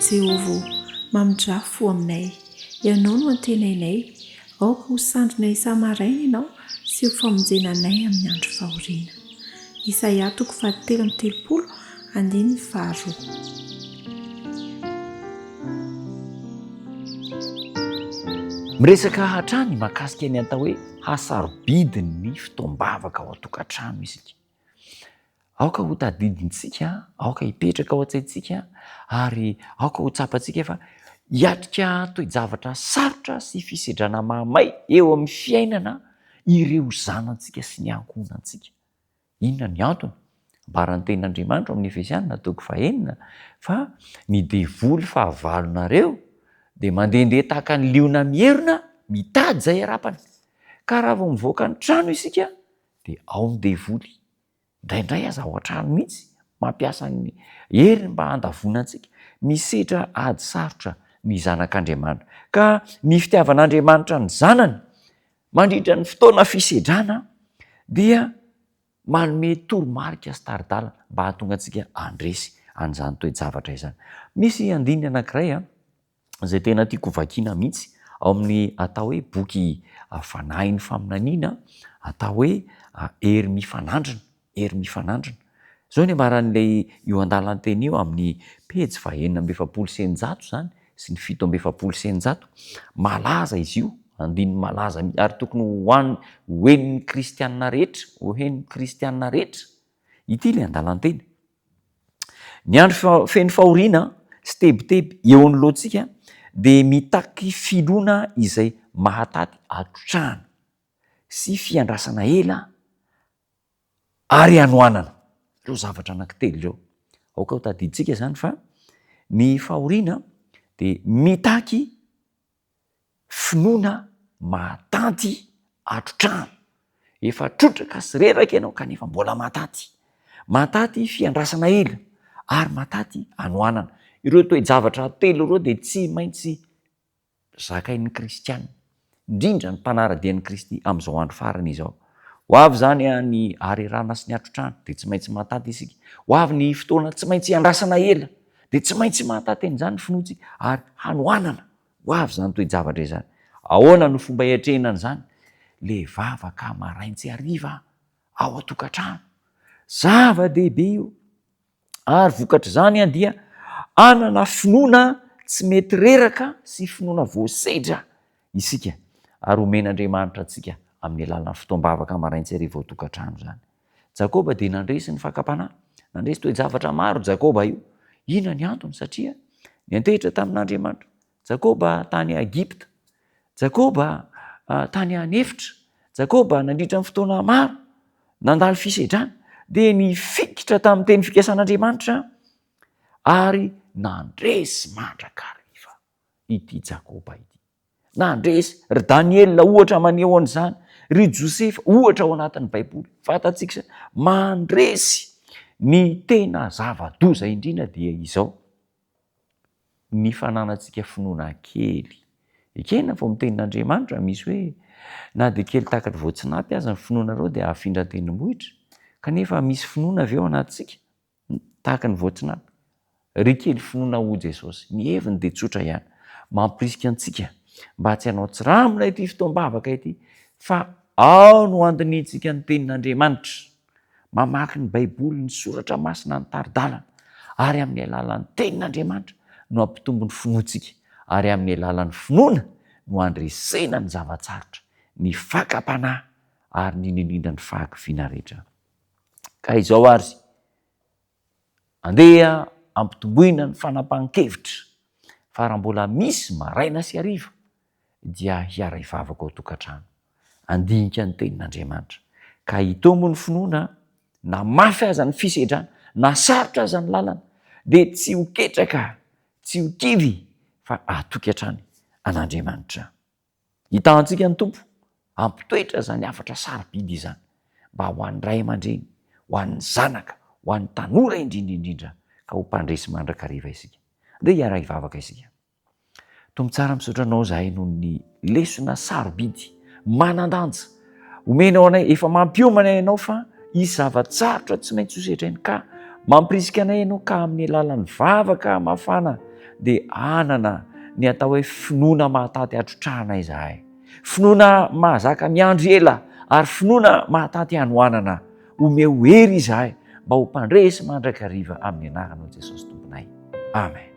Jehovah, mamindrà fo aminay. Hianao no antenainay. Aoka ho sandrinay isa-maraina ianao sy ho famonjena anay amin'ny andro fahoriana. Isaia 7:30 andiny 2. Miresaka hatrany mahakasika ny atao hoe hasarobidiny fotoam-bavaka ao an-tokantrano isika. Aoka ho tadidintsika, aoka hipetraka ao an-tsaintsika ary aoka ho tsapantsika fa hiatrika toe-javatra sarotra sy fisedrana mahamay eo amin'ny fiainana ireo zanantsika sy ny ankohonantsika. Inona ny antony? Ambaran'ny tenin'Andriamanitra amin'ny Efesianina 4:9 fa ny devoly fahavalonareo dia mandehandeha tahaka ny liona mierina mitady izay arapany. Ka raha vao mivoaka ny trano isika dia ao ny devoly. Indraindray aza ao an-trano mihitsy mampiasa ny heriny mba handavonantsika, misedra ady sarotra ny zanak'Andriamanitra. Ka ny fitiavan'Andriamanitra ny zanany mandritra ny fotoana fisedrana dia manome toromarika sy taridalana mba hahatonga antsika handresy an'izany toe-javatra izany. Misy andininy anankiray izay tena tiako vakiana mihitsy ao amin'ny atao hoe boky fanahin'ny famonaniana, atao hoe hery mifanandrina. Hery mifanandrina. Izao ny ambaran'ilay io an-dalana teny io amin'ny pejy 420 zany sy ny 720. Malaza izy io, andininy malaza ary tokony hoen'ny kristianina rehetra, hoen'ny kristianina rehetra. Ity ilay an-dalana teny. Ny andro feno fahoriana sy tebiteby eo anoloantsika dia mitaky filoana izay mahatady atotrahana sy fiandrasana ela ary anoanana. Ireo zavatra anankitelo ireo. Aoka ho tadidintsika izany fa ny fahoriana dia mitaky finoana mahatanty atotrahana. Efa trotraka sy reraka ianao kanefa mbola mahataty. Mahataty fiandrasana ela ary mahataty anoanana. Ireo toe-javatra telo ireo dia tsy maintsy zakain'ny kristianina, indrindra ny mpanara-dian'i Kristy amin'izao andro farany izao. Ho avy zany ny harerana sy ny atrotrahana dia tsy maintsy mahataty isika. Ho avy ny fotoana tsy maintsy handrasana ela dia tsy maintsy mahataty an'izany finotsika ary hanoanana. Ho avy zany toe-javatra izany. Ahoana no fomba hiatrehana an'izany? Le vavaka maraintsy hariva ao an-tokantrano. Zava-dehibe io. Ary vokatra izany dia anana finoana tsy mety reraka sy finoana voasedra isika ary omen'Andriamanitra antsika amin'ny alalan'ny fotoam-bavaka maraintsy hariva ao an-tokantrano izany. Jakoba dia nandresy ny fakapanahy, nandresy toe-javatra maro Jakoba io. Inona ny antony? Satria niantehitra tamin'Andriamanitra. Jakoba tany Egipta, Jakoba tany anefitra, Jakoba nandritra ny fotoana maro nandalo fisedrana dia nifikitra tamin'ny teny fikasan'Andriamanitra ary nandresy mandrakariva ity Jakoba ity. Nandresy ry Daniela ohatra maneho an'izany, ry Josefa ohatra ao anatin'ny Baiboly. Fantatsika mandresy ny tena zava-doza indrindra dia izao. Ny fananantsika finoana kely. Ekena vao mitenin'Andriamanitra misy hoe na dia kely tahaka ny voatsinapy aza ny finoana ireo dia ahafindra tendrombohitra. Kanefa misy finoana avy ao anatintsika tahaka ny voatsinapy. Ry kely finoana ho Jesosy. Ny heviny dia tsotra ihany. Mampirisika antsika mba tsy hanao tsiramina ity fotoam-bavaka ity fa ao no andinitsika ny tenin'Andriamanitra. Mamaky ny Baiboly, ny soratra masina, ny taridalana ary amin'ny alalan'ny tenin'Andriamanitra no ampitombo ny finoantsika ary amin'ny alalan'ny finoana no andresena ny zavatsarotra, ny fakapanahy ary ny indrindra ny fahakiviana rehetra. Ka izao ary andeha ampitomboina ny fanapahan-kevitra fa raha mbola misy maraina sy hariva dia hiara hivavaka ao an-tokantrano. Andinika ny tenin'Andriamanitra ka hitombo ny finoana na mafy aza ny fisedrana na sarotra aza ny lalana dia tsy ho ketraka, tsy ho kivy fa atoky hatrany an'Andriamanitra. Hitantsika ny tompo ampitoetra zany hafatra sarobidy izany mba ho an'ny ray aman-dreny, ho an'ny zanaka, ho an'ny tanora indrindra ka ho mpandresy mandrakariva isika. Dia hiara hivavaka isika. Tompo tsara misaotra anao zahay noho ny lesona sarobidy manan-danja omenao anay, efa mampiomana ianao fa hisy zavatsarotra tsy maintsy hosetrainy ka mampirisika anay ianao ka amin'ny alalan'ny vavaka mafana dia anana ny atao hoe finoana mahataty atrotrahanay izahay, finoana mahazaka miandry ela ary finoana mahataty hanoanana. Omeo hery izahay mba ho mpandresy mandrakariva amin'ny anaranao Jesosy tomponay. Amen.